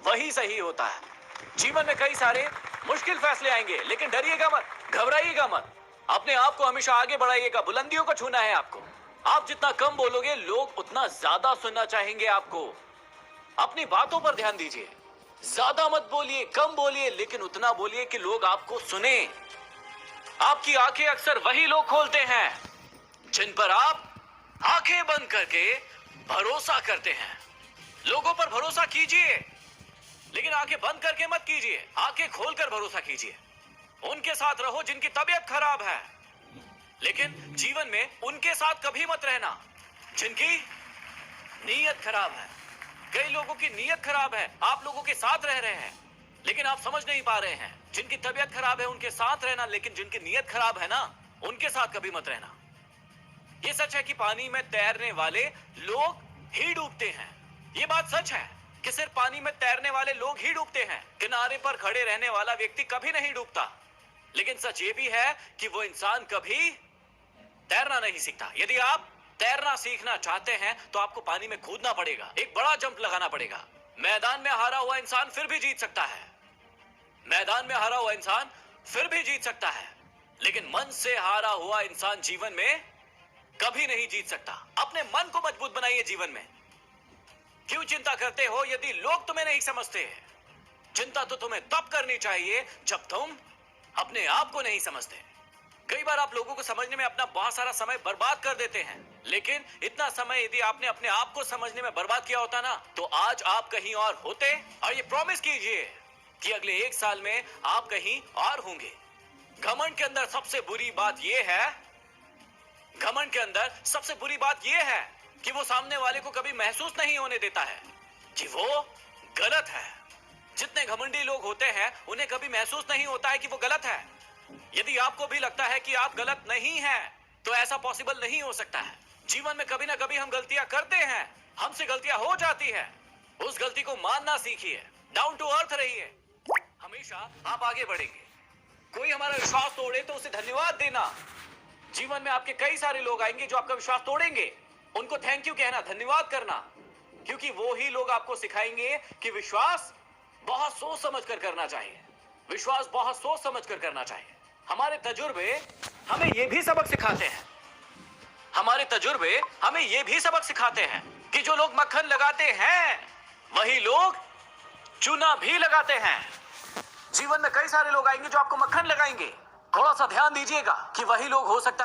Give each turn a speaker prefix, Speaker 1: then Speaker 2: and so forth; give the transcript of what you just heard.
Speaker 1: वही सही होता है। जीवन में कई सारे मुश्किल फैसले आएंगे, लेकिन डरिएगा मत, घबराइएगा मत। अपने आप को हमेशा आगे बढ़ाइएगा, बुलंदियों को छूना है आपको। आप जितना कम बोलोगे, लोग उतना ज्यादा सुनना चाहेंगे आपको। अपनी बातों पर ध्यान दीजिए। ज्यादा मत बोलिए, कम बोलिए, लेकिन उतना बोलिए कि लोग आपको सुने। आपकी आंखें अक्सर वही लोग खोलते हैं जिन पर आप आंखें बंद करके भरोसा करते हैं। लोगों पर भरोसा कीजिए, लेकिन आंखें बंद करके मत कीजिए, आंखें खोलकर भरोसा कीजिए। उनके साथ रहो जिनकी तबीयत खराब है, लेकिन जीवन में उनके साथ कभी मत रहना जिनकी नीयत खराब है। कई लोगों की नीयत खराब है, आप लोगों के साथ रह रहे हैं, लेकिन आप समझ नहीं पा रहे हैं। जिनकी तबीयत खराब है उनके साथ रहना, लेकिन जिनकी नीयत खराब है ना, उनके साथ कभी मत रहना। ये सच है कि पानी में तैरने वाले लोग ही डूबते हैं। ये बात सच है कि सिर्फ पानी में तैरने वाले लोग ही डूबते हैं। किनारे पर खड़े रहने वाला व्यक्ति कभी नहीं डूबता। लेकिन सच ये भी है कि वो इंसान कभी तैरना नहीं सीखता। यदि आप तैरना सीखना चाहते हैं तो आपको पानी में कूदना पड़ेगा, एक बड़ा जंप लगाना पड़ेगा। मैदान में हारा हुआ इंसान फिर भी जीत सकता है। मैदान में हारा हुआ इंसान फिर भी जीत सकता है, लेकिन मन से हारा हुआ इंसान जीवन में कभी नहीं जीत सकता। अपने मन को मजबूत बनाइए जीवन में। क्यों चिंता करते हो यदि लोग तुम्हें नहीं समझते? चिंता तो तुम्हें तब करनी चाहिए जब तुम अपने आप को नहीं समझते। कई बार आप लोगों को समझने में अपना बहुत सारा समय बर्बाद कर देते हैं, लेकिन इतना समय यदि आपने अपने आप को समझने में बर्बाद किया होता ना, तो आज आप कहीं और होते। और ये प्रॉमिस कीजिए कि अगले 1 साल में आप कहीं और होंगे। घमंड के अंदर सबसे बुरी बात यह है, घमंड के अंदर सबसे बुरी बात यह है कि वो सामने वाले को कभी महसूस नहीं होने देता है कि वो गलत है। जितने घमंडी लोग होते हैं उन्हें कभी महसूस नहीं होता है कि वो गलत है। यदि आपको भी लगता है कि आप गलत नहीं हैं, तो ऐसा पॉसिबल नहीं हो सकता है। जीवन में कभी ना कभी हम गलतियां करते हैं, हमसे गलतियां हो जाती है। उस गलती को मानना सीखिए, डाउन टू अर्थ रहिए। हमेशा आप आगे बढ़ेंगे। कोई हमारा विश्वास तोड़े तो उसे धन्यवाद देना। जीवन में आपके कई सारे लोग आएंगे जो आपका विश्वास तोड़ेंगे, उनको थैंक यू कहना, धन्यवाद करना, क्योंकि वो ही लोग आपको सिखाएंगे कि विश्वास बहुत सोच समझ कर करना चाहिए। विश्वास बहुत सोच समझ कर करना चाहिए। हमारे तजुर्बे हमें यह भी सबक सिखाते हैं, हमारे तजुर्बे हमें यह भी सबक सिखाते हैं कि जो लोग मक्खन लगाते हैं वही लोग चूना भी लगाते हैं। जीवन में कई सारे लोग आएंगे जो आपको मक्खन लगाएंगे। थोड़ा सा ध्यान दीजिएगा कि वही लोग हो सकता है